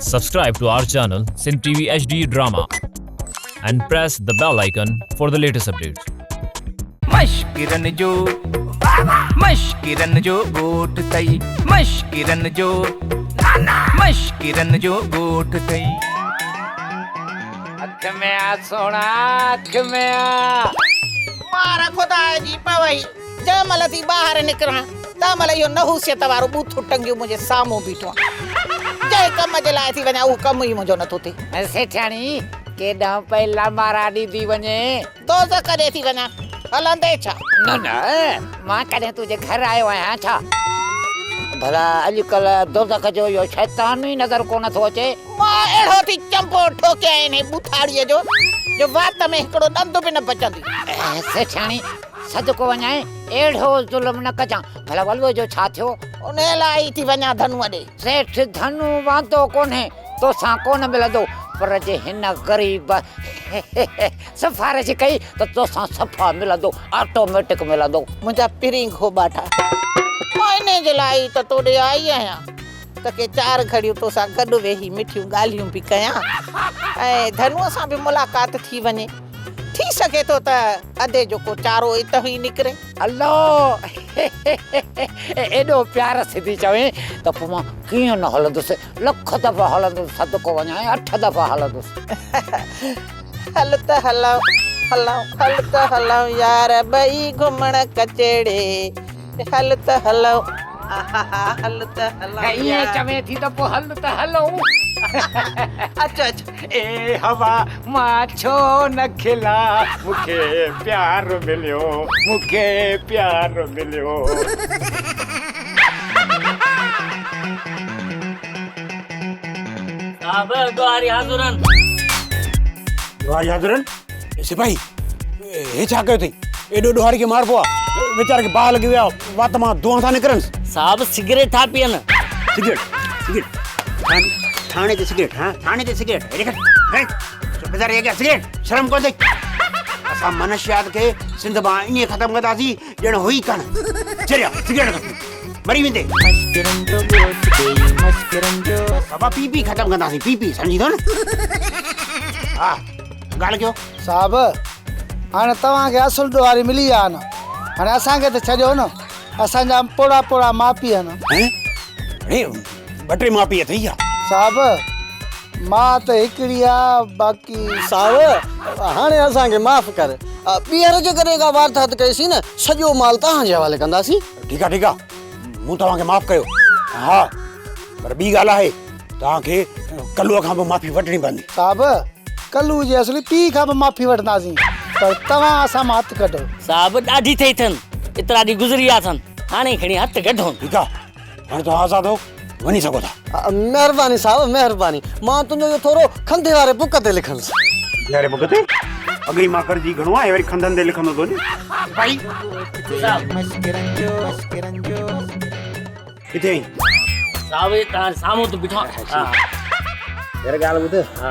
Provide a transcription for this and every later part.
Subscribe to our channel Sin TV HD Drama and press the bell icon for the latest updates. मश्किरन जो गोट तई मश्किरन जो गोट तई अख में आ सोना अख में आ मारा खुदा जी पवई जमल थी बाहर निकरा तमल यो नहुसियत वारो बूथो टंगियो मुझे सामो बीठो जय कम जे लाइ थी वञा उ कम ई मुंहिंजो नथो थिए सेठाणी केॾा पहिला मारा ॾींदी वञे तो त कॾहिं थी वञा हलंदे छा न मां कॾहिं तुंहिंजे घर आयो आहियां छा भला अॼुकल्ह दोज़ख जो इहो शैतान ई नज़र कोन थो अचे मां अहिड़ो थी चंपो ठोके आहिनि बुथाड़ीअ जो वात में हिकिड़ो ॾंद बि न बचंदी सेठाणी सदको वञाए अहिड़ो ज़ुल्म न कजां भला वलुअ जो छा थियो उन लाइ थी वञा धनुअ ॾे सेठ धनु वांदो कोन्हे तोसां कोन मिलंदो पर जे हिन ग़रीब सिफारिश कई त तोसां सफ़ा मिलंदो ऑटोमेटिक मिलंदो मुंहिंजा पिरिंग खोबाठा मां इन जे लाइ त तोॾे आई आहियां त के 4 घड़ियूं तोसां गॾु वेही मिठियूं ॻाल्हियूं बि कयां ऐं धनुअ सां बि मुलाक़ात थी वञे थी सघे थो त अधे जो को चारो इतां ई निकिरे अल्लो एॾो प्यार सिधी चवे त पोइ मां कीअं न हलंदुसि लख दफ़ा हलंदुसि सदको वञाए 8 दफ़ा हलंदुसि हल त हलऊं यार ॿई घुमण कचेड़े हल त हलऊं ईअं चवे थी त पोइ हल त हलऊं अच्छा ए हवा मां छो न खिला मूंखे प्यार मिलियो साहब द्वारी हाज़ुरन सिपाही हे छा कयो अथई एॾो ॾोहारी खे मारबो आहे वीचारे खे बाहि लॻी विया वात मां धुआं था निकिरनि साहब सिगरेट था पियनि सिगरेट थाने ते सिगरेट थाने ते सिगरेट बेचारे हे सिगरेट शर्म कोन अथई असां मनुष्यात खे सिंध मां ईअं ख़तमु कंदासीं ॼण हुई कान चरिया सिगरेट मरी वेंदे बाबा पी ख़तमु कंदासीं पी सम्झी थो न हा ॻाल्हि कयो साहब हाणे तव्हांखे असुल ॾोहारी मिली आहे न हाणे असांखे त छॾियो न असांजा पोड़ा माउ पीउ आहिनि अरे 2-3 माउ पीउ अथई साहब मां त हिकिड़ी आहे बाक़ी साहब हाणे असांखे माफ़ कर ॿीहर जे करे का वारदात कईसीं न सॼो माल तव्हांजे हवाले कंदासीं ठीकु आहे मूं तव्हांखे माफ़ कयो हा पर ॿी ॻाल्हि आहे तव्हांखे कल्लूअ खां बि माफ़ी वठणी पवंदी साहब कल्लू जे असली पीउ खां बि माफ़ी वठंदासीं पर तव्हां असां मां हथु कढो साहब ॾाढी थई अथनि एतिरा ॾींहं गुज़री विया अथनि हाणे खणी हथु कढो ठीकु आहे हाणे तव्हां आज़ादु हो वञी सघो था महिरबानी साहब महिरबानी मां तुंहिंजो इहो थोरो खंधे वारे बुक ते लिखंदुसि यारे बुक ते अॻिली मां कर्जी घणो आहे वरी खंधनि ते लिखंदो थो भाई किथे आई साहब तव्हां साम्हूं तूं बीठो हा यार ॻाल्हि ॿुध हा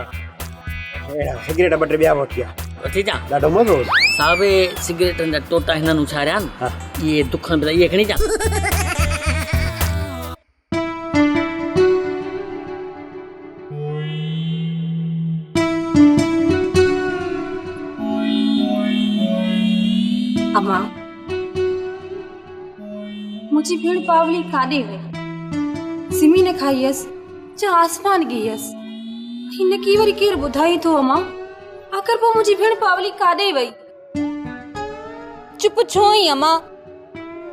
अहिड़ा सिगरेट 2 ॿिया वठी आ वठी अचां ॾाढो मज़ो साहब सिगरेटनि जा टोटा हिननि उछारिया आहिनि इहे दुखनि पिया इहे खणी अचां अम्मा मुझी भेड़ पावली काॾे वई सिमी ने खाईयस जा आसमान गईयस हिन की वरी केर ॿुधाई थो अम्मा आखिर पोइ मुझी भेड़ पावली काॾे वई चुप छो ई अम्मा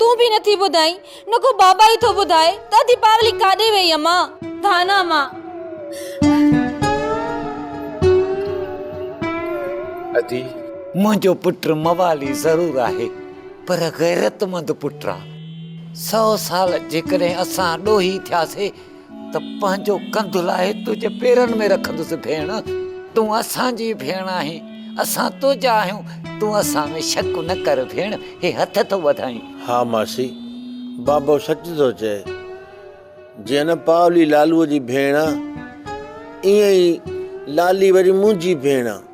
तू भी नथी ॿुधाई न को बाबा ई थो ॿुधाए तादी पावली काॾे वई अम्मा धाना मां अदी मुंहिंजो पुट मवाली ज़रूर आहे पर गैरतमंद पुट आहे 100 साल जेकॾहिं असां ॾोही थियासीं त पंहिंजो कंधु लाहे तुंहिंजे पेरनि में रखंदुसि भेण तूं असांजी भेण आहीं असां तुंहिंजा आहियूं तूं असां में शक न कर भेण हे हथ थो वधाई हा मासी बाबो सच थो चए जीअं न पावली लालूअ जी भेण आहे ईअं ई लाली वरी मुंहिंजी भेण आहे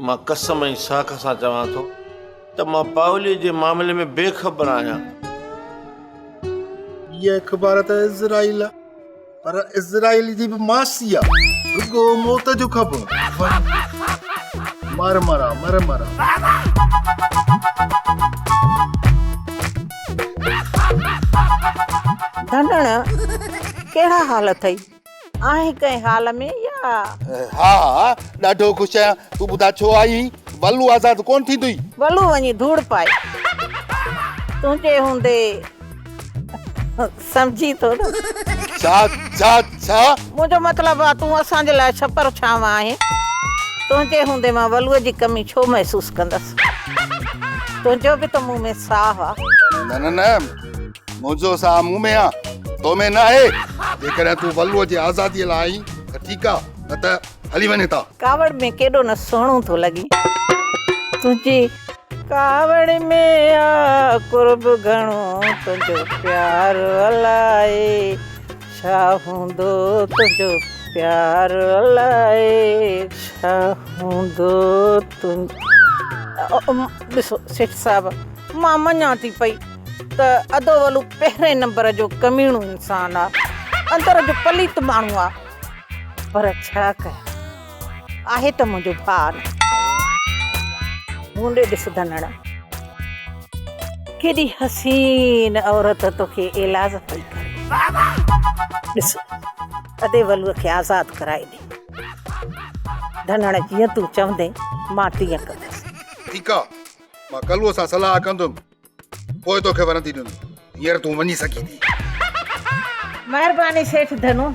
मां कसम ऐं साख सां चवां थो त मां पावली जे मामले में बेख़बर आहियां ये अख़बार त इज़राइल पर इज़राइल जी बि मासी आहे रुगो मौत जो ख़बर मर मरा धनण कहिड़ा हाल अथई आहे कंहिं हाल में या हा ॾाढो ख़ुशि आहियां तूं ॿुधा छो आई वलू आज़ाद कोन थींदुई वलू वञी धूड़ पाए तुंहिंजे हूंदे सम्झी थो न छा मुंहिंजो मतिलबु आहे तूं असांजे लाइ छपर छांव आहे तुंहिंजे हूंदे मां वलूअ जी कमी छो महसूसु कंदसि तुंहिंजो बि त मुंहुं में साह आहे न मुंहिंजो साह मुंहुं में आहे तो में न आहे जेकॾहिं तूं वलूअ जी आज़ादीअ लाइ आई त ठीकु आहे न त हली वञे था कावड़ में केॾो न सुहिणो थो लॻी तुंहिंजी कावड़ में आ कुर्ब घणो तुंहिंजो प्यार अलाए छा हूंदो तुंहिंजो प्यार अलाए छा हूंदो ॾिसो सेठ साहिब मां मञा थी पई त अधो वलू पहिरें नंबर जो कमीणो इंसान आहे अंदर जो पलीत माण्हू आहे पर छा कयां आहे त मुंहिंजो भाउ न मुंडे ॾिस धनण केॾी हसीन औरत तोखे इलाज पई करे ॾिस अधे वलूअ खे आज़ाद कराए ॾे धनण जीअं तूं चवंदे मां तीअं कंदसि ठीकु आहे मां कल्ह सां सलाह कंदुमि पोइ तोखे वरंदी ॾींदुमि हींअर तूं वञी सघी थी महिरबानी सेठ धनु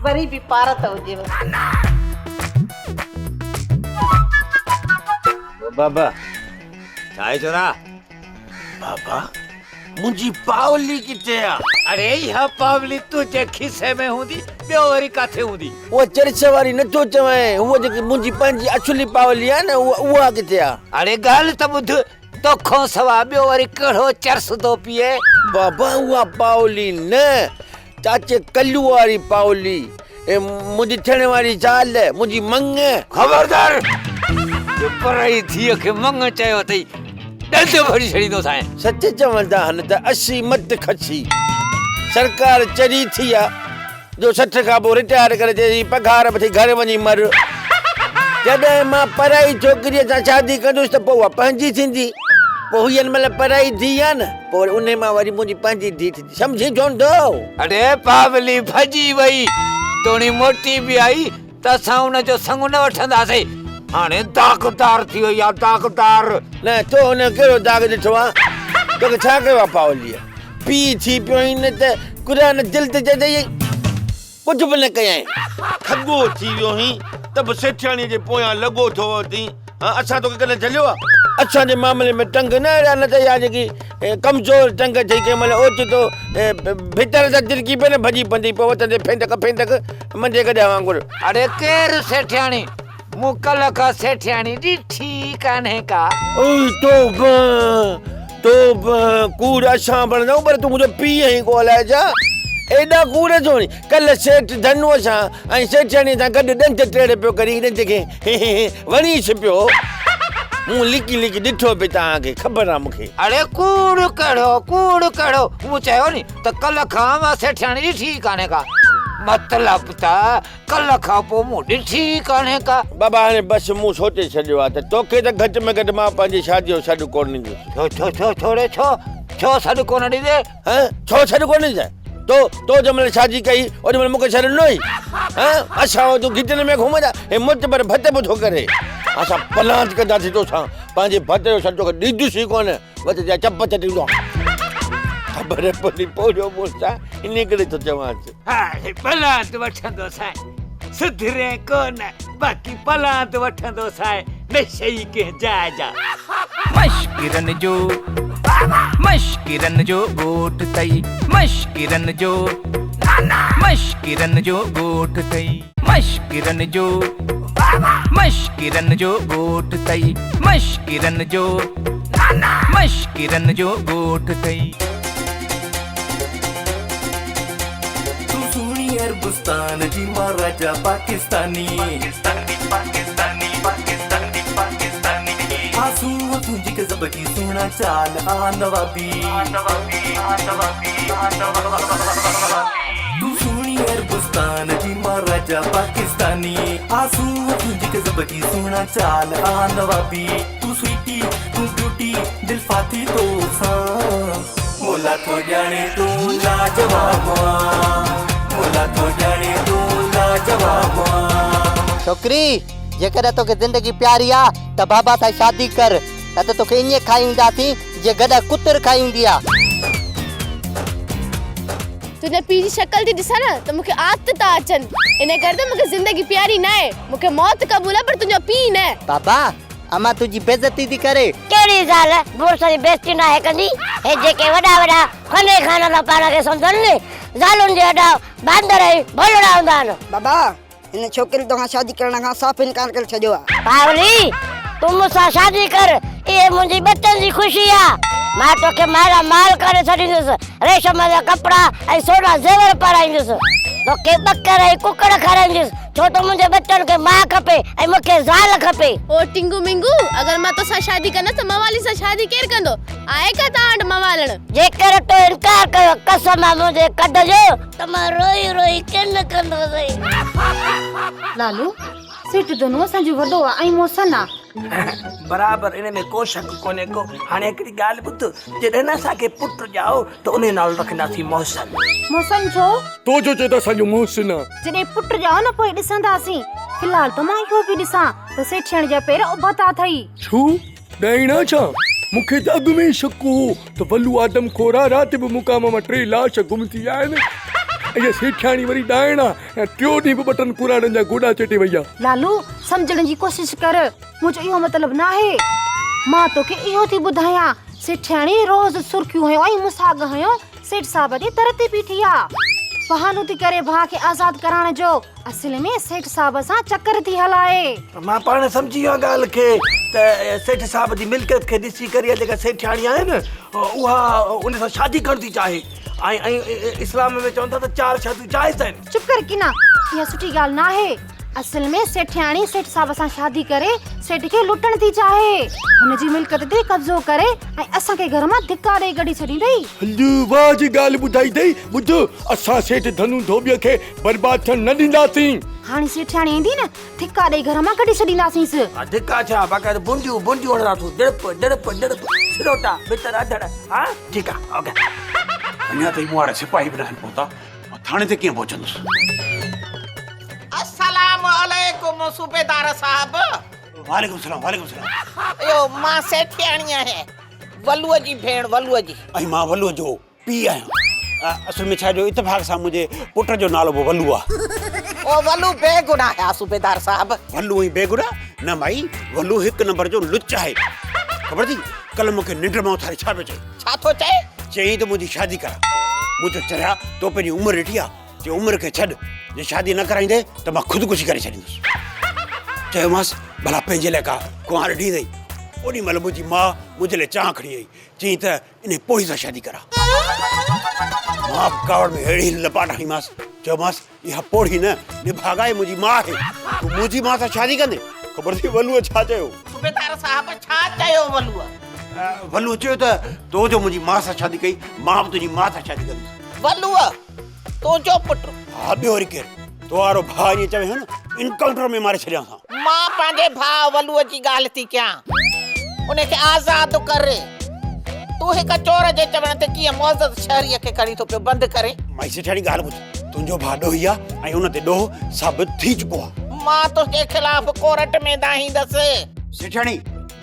वरी बि पार त हुजेव बाबा चाय चोरा बाबा मुंहिंजी पावली किथे आहे अरे इहा पावली तुंहिंजे खीसे में हूंदी ॿियो वरी काथे हूंदी उहा चर्च वारी नथो चवां उहा जेकी मुंहिंजी पंहिंजी असली पावली आहे न उहा किथे आहे अरे ॻाल्हि त ॿुध तोखो सवा ॿियो वरी कहिड़ो चर्स थो पीए बाबा उहा पावली न चाचे कल्लू वारी पावली मुंहिंजी थियण वारी ज़ाल मुंहिंजी मंग ख़बरदार पराई धीअ खे मंग चयो अथई ॾंद भरी छॾींदो साईं सच चवंदा आहिनि त 80 मत खची सरकार चरी थी आहे जो 60 खां पोइ रिटायर करे चई पघार वठी घर वञी मर जॾहिं मां पराई छोकिरीअ सां शादी कंदुसि त पोइ उहा पंहिंजी थींदी पोइ हीअ महिल पराई धीउ आहे न पोइ उन मां वरी मुंहिंजी पंहिंजी धीउ थींदी सम्झी चवंदो अरे पावली भॼी वई तोणी मोटी बि आई त असां हुनजो संग न वठंदासीं हाणे दागदार थी वई आहे दागदार न तो हुन कहिड़ो दाग ॾिठो आहे तोखे छा कयो आहे पावलीअ पी थी पियो न त क़ुरान दिलि ते चई कुझु बि न कयई खगो थी वियो हुई त बि सेठियाणीअ जे पोयां लॻो थो थी असां तोखे कॾहिं झलियो आहे असांजे मामले में टंग न अहिड़ा न त इहा जेकी कमज़ोर टंग थी कंहिं महिल ओचितो भितर सां तिरकी पए न भॼी पवंदी पोइ वठंदे फेंटक मंझे कढिया वांगुरु अरे केरु सेठियाणी मूं कल्ह खां सेठियाणी ॾिठी कान्हे का तो कूड़ असां बणंदा पर तूं मुंहिंजो पीउ आहीं को अलाए छा एॾा कूड़ छो नी कल्ह सेठ धनुअ सां ऐं सेठियाणीअ सां गॾु ॾंद टेड़े पियो करी ॾंद खे वणीस पियो मूं लिकी ॾिठो पई तव्हांखे ख़बर आहे मूंखे अरे कूड़ कहिड़ो मूं चयो नी त कल्ह खां मां सेठियाणी ॾिठी कान्हे का मतलब त कल्ह खां पोइ मूं ॾिठी कान्हे का बाबा हाणे बसि मूं सोचे छॾियो आहे त तोखे त घटि में घटि मां पंहिंजी शादीअ जो सॾु कोन ॾींदुसि छो सॾु कोन ॾींदे छो सॾु कोन ॾींदे तो जंहिं महिल शादी कई ओॾी महिल मूंखे छॾिणो ई असां तूं गिटनि में घुमंदा हे मुत पर भत बि थो करे असां पलांच कंदासीं तोसां पंहिंजे भत जो सॾु तोखे ॾींदुसि कोन वध जा चप चटींदो ख़बर पवंदी पोइ मूंसां इन करे थो चवांसि हाणे पलांत वठंदो साईं सुधरे कोन बाक़ी पलांत वठंदो साईं नशे ई कंहिं जाइ जा मश्किरन जो गोठ तई मश्किरन जो गोठ तई मश्किरन जो गोठ तई मश्किरन जो गोठ तई तू सुनी अरबुस्तान जी महाराजा पाकिस्तानी आसूं तुझी के जबकी सुना चाल आ नवाबी हिंदुस्तान जी मां राजा पाकिस्तानी आंसू तुझी के ज़बगी सुना चाल आ नवाबी तू स्वीटी तू ब्यूटी दिल फाती तो सा मोला तो जाने तू लाजवाब मोला तो जाने तू लाजवाब छोकरी जेकर तोखे जिंदगी प्यारी आ त बाबा सां शादी कर न त तोखे ईअं खाईंदासीं जे गॾु कुतर खाईंदी आ तुंहिंजे पीउ जी शक्ल थी ॾिसां न त मूंखे आदत था अचनि इन करे त मूंखे ज़िंदगी प्यारी न आहे मूंखे मौत क़बूल आहे पर तुंहिंजो पीउ न बाबा अमा तुंहिंजी बेइज्जती थी करे कहिड़ी ॻाल्हि आहे बोस जी बेइज्जती न आहे कंदी हे जेके वॾा वॾा खने खाना था पाण खे सम्झनि ज़ालुनि जे वॾा बांदर भोलड़ा हूंदा आहिनि बाबा इन छोकिरी तोखां शादी करण खां साफ़ इनकार करे छॾियो आहे पावली तूं मूंसां शादी कर इहे मुंहिंजी बचनि जी ख़ुशी आहे मां तोखे माला माल करे छॾींदुसि रेशम जा कपिड़ा ऐं सोना ज़ेवर पाराईंदुसि तोखे ॿकर ऐं कुकड़ खाराईंदुसि छो त मुंहिंजे बचनि खे मां खपे ऐं मूंखे ज़ाल खपे ओ टिंगू मिंगू अगर मां तोसां शादी कंदसि त मवाली सां शादी केरु कंदो आहे का तव्हां वटि मवालण जेकर तो इनकार कयो कसम आहे मुंहिंजे कढ जो त मां रोई रोई किन कंदोसि लालू सेठ दोनो असांजो वॾो आहे ऐं मोसन आहे बराबर इन में को शक कोने को हाणे हिकिड़ी ॻाल्हि ॿुध जॾहिं न असांखे पुटु ॼाओ त उन नालो रखंदासीं मोहसिन मोसन छो तो जो चए त असांजो मोहसिन आहे जॾहिं पुटु ॼाओ न पोइ ॾिसंदासीं फिलहाल त मां इहो बि ॾिसां त सेठियण जा पेर उभा था थई छो ॾाइणा छा मूंखे त अॻु में शक हो त वल्लू आदम खोरा राति बि मुकाम मां 3 लाश गुम थी विया आहिनि ऐं सेठियाणी वरी ॾाइणा ऐं टियों ॾींहुं बि बटन पुराणनि जा गोॾा चटे वई आहे लालू सम्झण जी कोशिश कर मुंहिंजो इहो मतिलबु न आहे मां तोखे इहो थी ॿुधायां सेठियाणी रोज़ सुर्खियूं हयो ऐं मुसाग हयो सेठ साहब जी तरती बीठी आहे बहानो थी करे भाउ खे आज़ाद कराइण जो असुल में सेठ साहब सां चकर थी हलाए मां पाण सम्झी वियो ॻाल्हि खे त सेठ साहब जी मिल्कियत खे ॾिसी करे जेका सेठियाणी आहे न उहा उन सां शादी करण थी चाहे ऐं इस्लाम में चवनि था त 4 शादियूं जाइज़ आहिनि चुप कर की ना इहा सुठी ॻाल्हि न आहे असल में सेठियाणी सेठ साहब सां शादी करे सेठ खे लुटण थी चाहे हुनजी मिल्कियत ते कब्ज़ो करे ऐं असांखे घर मां धिका ॾेई कढी छॾींदई हल वाह जी ॻाल्हि ॿुधाई अथई ॿुध असां सेठ धनु धोबीअ खे बर्बाद थियण न ॾींदासीं हाणे सेठियाणी ईंदी न धिका ॾेई घर मां कढी छॾींदासींसि धिका छा बाक़ाइदा बुंडियूं हणंदा तूं डड़प सिरोटा भीतर अधड़ हा ठीकु आहे ओके अञा ताईं मूं वारा सिपाही बि न आहिनि पहुता थाणे ते कीअं पहुचंदुसि अस्सलाम वालेकुम सूबेदार साहब वालेकुम सलाम यो मां सेठियाणी आहे वल्लूअ जी भेण वल्लूअ जी ऐं मां वल्लूअ जो पीउ आहियां असुल में छा जो इत्तेफ़ाक़ सां मुंहिंजे पुट जो नालो बि वल्लू आहे ओ वल्लू बेगुनाह आहे सूबेदार साहब वल्लू ई बेगुनाह न भाई वल्लू 1 नंबर जो लुच आहे ख़बर थी कल मूंखे निंड में उथारे छा पियो चई छा थो चए चई त मुंहिंजी शादी करा मुंहिंजो चरिया तो पंहिंजी उमिरि ॾिठी आहे जे उमिरि खे छॾ जे शादी न कराईंदे त मां ख़ुदकुशी करे छॾींदुसि चयोमांसि भला पंहिंजे लाइ का कुंवार ॾींदई ओॾी महिल मुंहिंजी माउ मुंहिंजे लाइ चांहि खणी आई चई त इन पोइ सां शादी करा मां कावड़ में अहिड़ी लपाट हणीमांसि चयोमांसि इहा पोड़ी न निभागाए मुंहिंजी माउ आहे तूं मुंहिंजी माउ सां शादी कंदे ख़बर थी वल्लूअ छा चयो सूबेदार साहब छा चयो वल्लूअ वल्लू चयो त तो जो मुंहिंजी माउ सां शादी कई मां बि तुंहिंजी माउ सां शादी कंदुसि वल्लूअ तुंहिंजो पुटु हा ॿियो वरी केरु तो वारो भाउ ईअं चवे न इनकाउंटर में मारे छॾियां मां पंहिंजे भाउ वल्लूअ जी ॻाल्हि थी कयां उनखे आज़ादु करे तूं हिकु चोर जे चवण ते कीअं मुअज़्ज़ज़ शहरीअ खे खणी थो पियो बंदि करे माई सेठाणी ॻाल्हि ॿुध तुंहिंजो भाउ ॾोही आहे ऐं हुन ते ॾोह साबित थी चुको आहे मां तुंहिंजे ख़िलाफ़ कोर्ट में दाहींदसि सेठाणी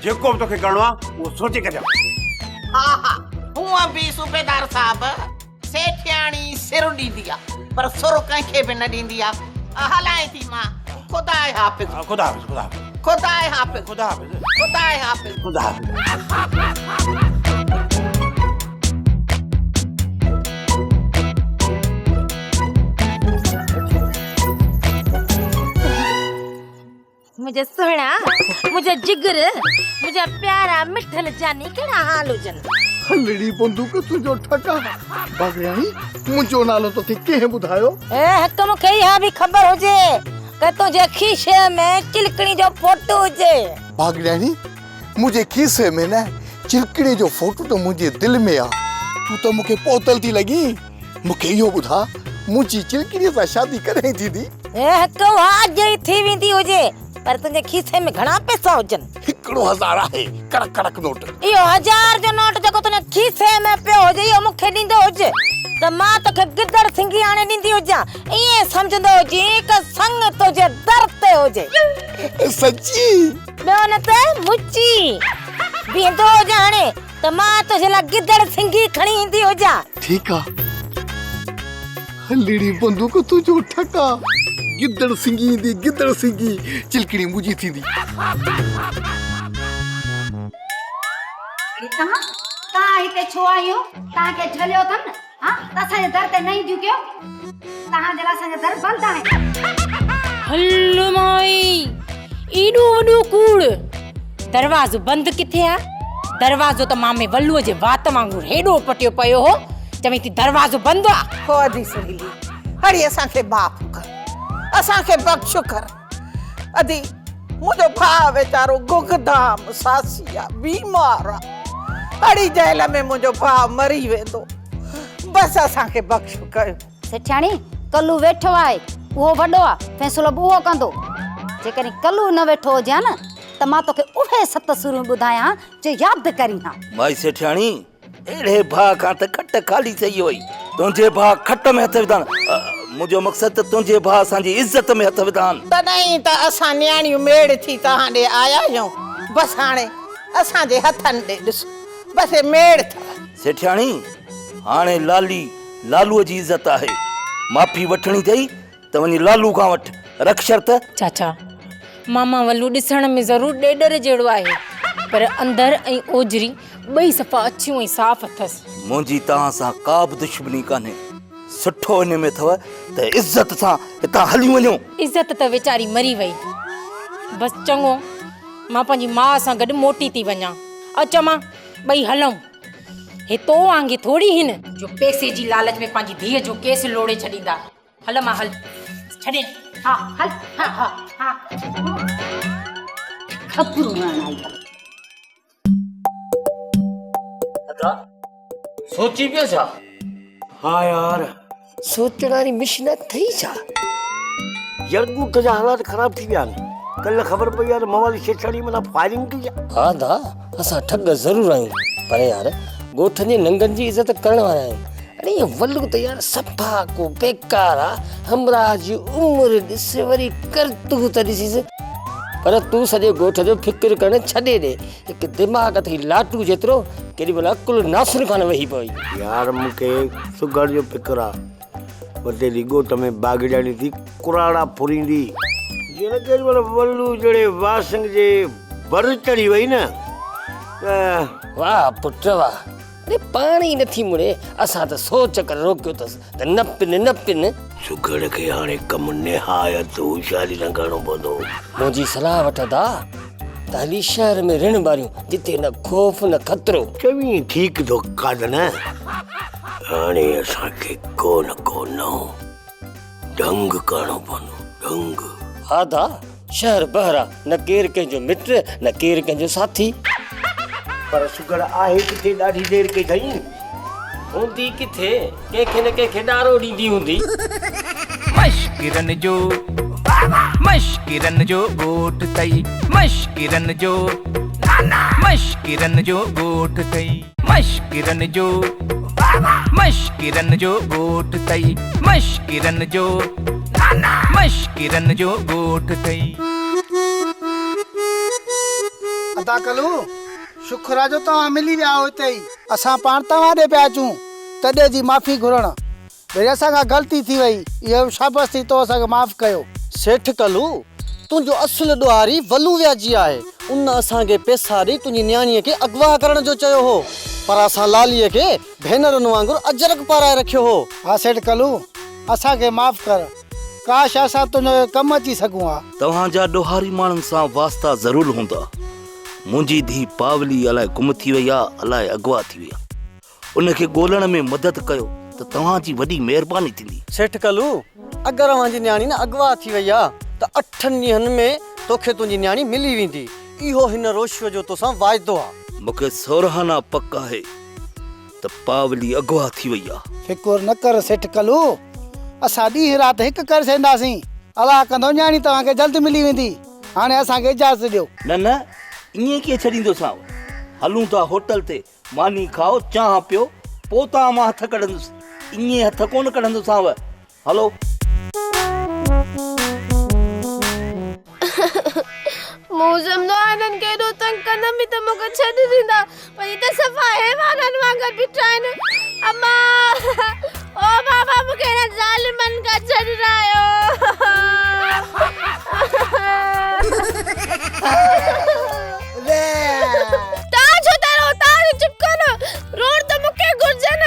जेको बि तोखे करिणो आहे उहो सोचे कजां हा हूअं बि सूबेदार साहब सेठियाणी सिर ॾींदी आहे पर सुर कंहिंखे बि न ॾींदी आहे हलाए थी मां ख़ुदा हाफ़िज़ ख़ुदा हाफ़िज़ ख़ुदा हाफ़िज़ ख़ुदा हाफ़िज़ ख़ुदा हाफ़िज़ ख़ुदा हाफ़िज़ मुझे सुहिणा मुझे जिगर मुझे प्यारा मिठल जानी कहिड़ा हाल हुजनि हलड़ी बंदूक तुंहिंजो ठका बागड़ियाणी मुंहिंजो नालो तोखे कंहिं ॿुधायो हिकु मूंखे इहा बि ख़बर हुजे त तुंहिंजे खीसे में चिलकणी जो फोटो हुजे बागड़ियाणी मुंहिंजे खीसे में न चिलकणी जो फोटो त मुंहिंजे दिलि में आहे तूं त मूंखे पोतल थी लॻी मूंखे इहो ॿुधा मुंहिंजी चिलकिड़ीअ सां शादी कॾहिं थींदी? हिकु अॼु ई थी वेंदी हुजे पर तुंहिंजे खीसे में घणा पैसा हुजनि? 1000 आहे कड़क कड़क नोट। इहो 1000 जो नोट जेको तुंहिंजे खीसे में पियो हुजे इहो मूंखे ॾींदो हुजे त मां तोखे गिदड़ सिंगी आणे ॾींदी हुजां। ईअं सम्झंदो हुजे कि संग तुंहिंजे दर ते हुजे। सची? ॿियो न त मुची बीहंदो हुजे हाणे त मां तुंहिंजे लाइ गिदड़ सिंगी खणी ईंदी हुजां। ठीकु आहे हलड़ी बंदूक तुंहिंजो ठका गिदड़ सिंगी ईंदी गिदड़ सिंगी चिलकिड़ी मुंहिंजी थींदी। तव्हां हिते छो आहियो? तव्हांखे झलियो अथनि न? हा त असांजे दर ते न ईंदियूं कयो? तव्हांजे लाइ असांजा दर बंदि आहे। हल माई एॾो वॾो कूड़ दरवाज़ो बंदि किथे आहे? दरवाज़ो त मां में वल्लूअ जे वात वांगुरु हेॾो पटियो पियो हो चवीं थी दरवाज़ो बंदि आहे। हो अधी सुनीली हरी असांखे माफ़ कर असांखे बख़्श कर। अधी मुंहिंजो भाउ वीचारो गुगधाम सासी आहे बीमार आहे अड़ी जेल में मुंहिंजो भाउ मरी वेंदो बस असांखे बख़्श कयो। सेठाणी कल्लू वेठो आहे उहो वॾो आहे फ़ैसिलो उहो कंदो। जेकॾहिं कल्लू न वेठो हुजे न त मां तोखे उहे 7 सुरूं ॿुधायां जो यादि करीं हा। माई सेठाणी अहिड़े भाउ खां त खट खाली थी वई। तुंहिंजे भाउ खट में हथ विधा मुंहिंजो मक़सदु त तुंहिंजे भाउ असांजी इज़त में हथ विधा। तॾहिं त असां न्याणियूं मेड़ थी तव्हां ॾे आया आहियूं। बसि हाणे असांजे हथनि ॾे ॾिसो बसि मेड़ अथव। सेठाणी हाणे लालूअ जी इज़त आहे। माफ़ी वठणी अथई त वञी लालू खां वठि रख शर्त। चाचा मामा वल्लू ॾिसण में ज़रूरु ॾेडर जहिड़ो आहे पर अंदरि ऐं ओजरी ॿई सफ़ा अछियूं ऐं साफ़ अथसि। मुंहिंजी तव्हां सां का बि दुश्मनी कान्हे। सुठो इन में अथव त इज़त सां हितां हली वञो। इज़त त वीचारी मरी वई बसि चङो मां पंहिंजी माउ सां गॾु मोटी थी वञा। अचो मां ॿई हलूं। हे तो वांगे थोड़ी हिन जो पैसे जी लालच में पंहिंजी धीअ जो केस लोड़े छॾींदा। हल मां हल छॾे हा हल हा हा हा खपरू हणण आई सोची पियो छा? हाँ यार सोचण वारी मिशन थी छा? यार ॻूठ जा हालात ख़राब थी विया आहिनि। कल्ह ख़बर पई यार मवाली सेठाणी माना फायरिंग कई आहे। हा दा असां ठग ज़रूरु आहियूं पर यार ॻोठनि जे नंगनि जी इज़त करण वारा आहियूं। अरे ये वल्लू त यार सफ़ा को बेकार आहे। हमरा जी उमिरि ॾिस वरी करतूत ॾिसीसि पर तूं सॼे ॻोठ जो फिक्र करणु छॾे ॾे। हिकु दिमाग़ अथई लाटू जेतिरो केॾी महिल अकुल नासुर खान वेही पई। यार मूंखे शुगर जो फिक्र आहे। वॾेली ॻोठ में बाग़िजानी थी कुराड़ा फुरींदी जीअं केॾी महिल वल्लू जहिड़े वासंग जे भर चढ़ी वई न। वाह पुट वाह। अरे पाणी नथी मुड़े असां त 100 चकर रोकियो अथसि त न पिन। शुगर खे हाणे कमु निहायत होशियारी सां करणो पवंदो। मुंहिंजी सलाह वठंदा त हली शहर में ऋण बारियूं जिते न ख़ौफ़ न ख़तरो। चवीं ठीकु थो काद न। हाणे असांखे को न ढंग करणो पवंदो ढंग। हा दा शहर बहरा न केरु कंहिंजो मित्र न केरु कंहिंजो साथी। पर शुगर आहे किथे ॾाढी देर कई अथई। हूंदी किथे कंहिंखे न कंहिंखे ॾारो ॾींदी हूंदी। मश्किरन जो ॻोठ तई मश्किरन जो ॻोठ तई मश्किरन जो ॻोठ तई मश्किरन जो ॻोठ तई। अदा कलू शुक्र आहे जो तव्हां मिली विया हो हिते ई। असां पाण तव्हां ॾे पिया अचूं तॾहिं जी माफ़ी घुरण भई असांखां ग़लती थी वई। इहो शाबाश थी तो असांखे माफ़ कयो। सेठ कलू तुंहिंजो असुल ॾुआरी वल्लू व्याजी आहे। उन असांखे पैसा ॾेई तुंहिंजी न्याणीअ खे अगवा करण जो चयो हो पर असां लालीअ खे भेनरुनि वांगुरु अजरक पाराए रखियो हो। हा सेठ कलू असांखे माफ़ कर। काश असां तुंहिंजो कमु अची सघूं हा। तव्हांजा ॾोहारी माण्हुनि सां वास्ता ज़रूरु हूंदा। मुंहिंजी धीउ पावली अलाए गुम थी वई आहे अलाए अगवा थी वई आहे। उनखे ॻोल्हण में मदद कयो त तव्हांजी वॾी महिरबानी थींदी। सेठ कलू अगरि अवांजी न्याणी न अगवा थी वई आहे त 8 ॾींहंनि में तोखे तुंहिंजी न्याणी मिली वेंदी। इहो हिन रोशुअ जो तोसां वाइदो आहे। मूंखे सोरहाना पक आहे त पावली अगवा थी वई आहे। फिकुर न कर सेठ कलू असां ॾींहुं राति हिकु करे छॾींदासीं। अलाह कंदो न्याणी तव्हांखे जल्द मिली वेंदी। हाणे असांखे इजाज़त ॾियो। न न ईअं कीअं छॾींदोसांव? हलूं था होटल ते, मानी खाओ, चांहि पियो, पोइ तव्हां मां हथ कढंदुसि। ईअं हथ कोन कढंदोसांव। हलो। मूं सम्झो हिननि खे एॾो तंग कंदमि त मूंखे छॾे ॾींदा, पर ही त सफ़ा हैवाननि वांगुरु बीठा आहिनि। अम्मा, ओ बाबा, मूंखे हिन ज़ालिमनि खां छॾायो। तव्हां छो था रो? तव्हां चुप करो। रोड त मूंखे घुर्जे न।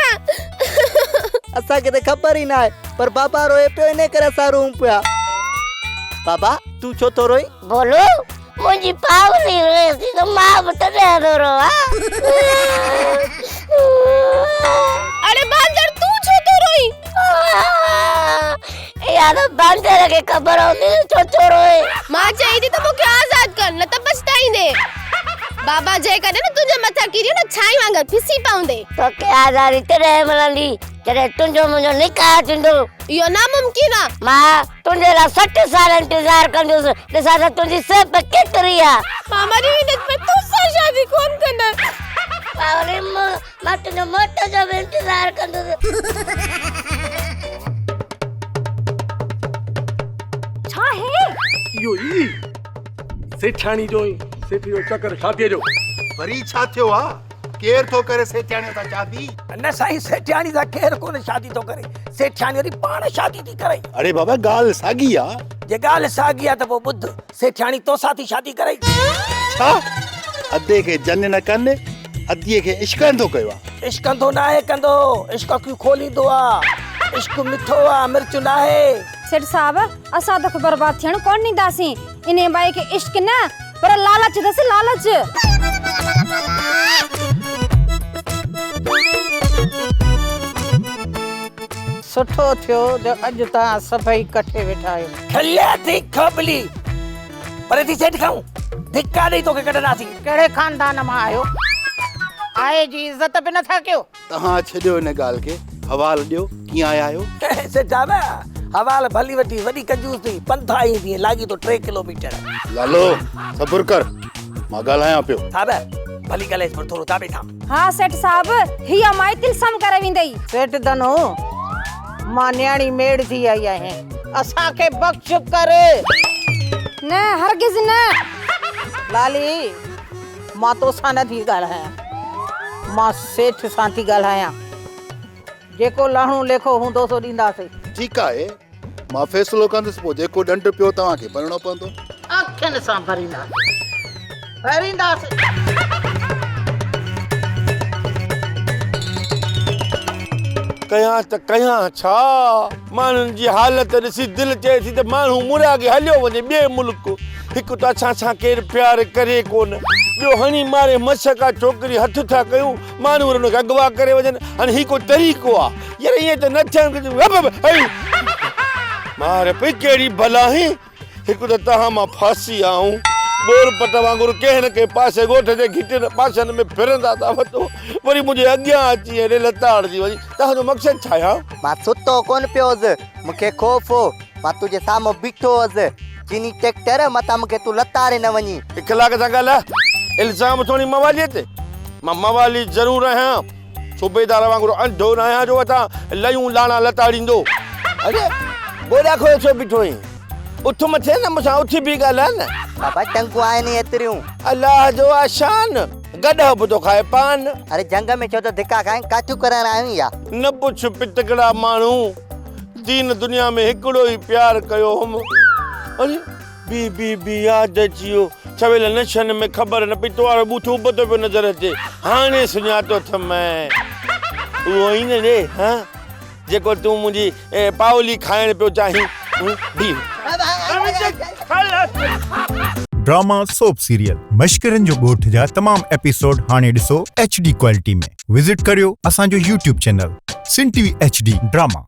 असांखे त ख़बर ई न आहे, पर बाबा रोए पियो, इन करे असां रोऊं पिया। बाबा तूं छो थो रोई? बोलो मुझी पावली रोए थी तो मां बता दो रो। अरे बांदर, तू छो तो रोई? यार बांदर के खबर होती छो छो रोए। मां चई थी तो मूंखे आजाद कर, न त पछताईंदे। बाबा जे करे न तुंहिंजे मथां किरियो न छाई वांगुरु फिसी पवंदे। तोखे आज़ादी तॾहिं मिलंदी जॾहिं तुंहिंजो मुंहिंजो निकाह थींदो। इहो नामुमकिन आहे। मां तुंहिंजे लाइ 60 साल इंतज़ार कंदुसि। ॾिसां त तुंहिंजी सिहत केतिरी आहे। मां मरी वेंदसि, पर तूं सां शादी कोन कंदसि। पावली मां तुंहिंजो मौत जो बि इंतज़ार कंदुसि। छा है इहो ई सेठाणी जो ई सेठी जो चक्कर शादीअ जो। वरी छा थियो आहे? केर थो करे सेठाणी सां शादी? न साईं, सेठाणी सां केर कोन शादी थो करे। सेठाणी वरी पाण शादी थी करे। अरे बाबा, ॻाल्हि साॻी आहे। जे ॻाल्हि साॻी आहे त पोइ ॿुध, सेठाणी तोसां थी शादी करे। छा? अधे खे जन न कनि, अधीअ खे इश्कनि थो कयो आहे। इश्कंदो न आहे कंदो, इश्क अखियूं खोलींदो आहे। इश्क मिठो आहे, मिर्च न आहे। सेठ साहब, असां तोखे बर्बाद थियण कोन ॾींदासीं। इन बाई खे इश्क न, पर लालच दस, लालच। सुठो थियो जो अॼु तव्हां सभई इकठे वेठा आहियो। खलिया थी खबली पर थी सेठ खाऊं धिक्का ॾेई तोखे कढंदासीं। कहिड़े खानदान मां आहियो? आए जी इज़त बि नथा कयो। तव्हां छॾियो हिन ॻाल्हि खे, हवाल ॾियो, कीअं आया आहियो? सेठ साहब, हवाल भली वठी वॾी कंजूस थी, पंथा ईंदी लागी तो 3 किलोमीटर। लालो सब्र कर, मां ॻाल्हायां पियो। साहब भली ॻाल्हि पर थोरो ताबे था। हाँ सेठ साहब, हिया माई तिलसम करे वेंदई। सेठ दनो, मां न्याणी मेड़ थी आई आहियां, असांखे बख्श कर। न हरगिज़ न। लाली, मां तोसां न थी ॻाल्हायां, मां सेठ सां थी ॻाल्हायां। जेको लहणो लेखो हूंदो सो ॾींदासीं। ठीकु आहे, मां फ़ैसिलो कंदुसि, पोइ जेको ॾंड पियो तव्हांखे भरणो पवंदो। अखियुनि सां भरींदासीं। कयां त कयां छा? माण्हुनि जी हालत ॾिसी दिलि चए थी त माण्हू मुरागे हलियो वञे ॿिए मुल्क। हिकु त असां सां केरु प्यार करे कोन, ॿियो हणी मारे मछ का छोकिरी हथ था कयूं, माण्हू हुनखे अगवा करे वञनि। हाणे ही को तरीक़ो आहे यार? ईअं त न थियणु। मार पई कहिड़ी भला हिकु त तव्हां मां फासी आऊं, गोर पट वांगुरु कंहिं न कंहिं पासे ॻोठ जे घिटियुनि पासनि में फिरंदा था वठो, वरी मुंहिंजे अॻियां अची हेॾे लताड़जी वञी। तव्हांजो मक़सदु छा आहे? मां सुतो कोन पियो हुअसि, मूंखे ख़ौफ़ हो। मां तुंहिंजे साम्हूं बीठो हुअसि, चीनी ट्रैक्टर मथां मूंखे तूं लताड़े न वञी। हिकु कलाक सां ॻाल्हाए, इल्ज़ाम थोरी मवालीअ ते। मां मवाली ज़रूरु आहियां, सूबेदार वांगुरु अंधो न आहियां जो वठां लयूं लाणा लताड़ींदो। अरे गोॾा खोए छो बीठो आहीं? उठ मथे न मूंसां, उथी बि ॻाल्हाए न। बाबा टंगूं आहिनि एतिरियूं। अलाह जो आशान, गॾह बि थो खाए पान। अरे जंग में छो त धिका खाए, काठियूं करण आयूं या? न पुछ पितकड़ा माण्हू, दीन दुनिया में हिकिड़ो ई प्यार कयो हुम। अरे बी यादि अची वियो, सवेल नशनि में ख़बर न पई तो वारो बूथो उबतो पियो नज़र अचे। हाणे सुञातो थ मैं उहो ई न ॾे, हाँ जेको तूं मुंहिंजी पावली खाइण पियो चाहीं। ड्रामा सोप सीरियल मश्किरनि जो ॻोठ जा तमाम एपिसोड हाणे ॾिसो HD क्वालिटी में। विज़िट करियो असांजो YouTube चैनल सिन TV HD ड्रामा।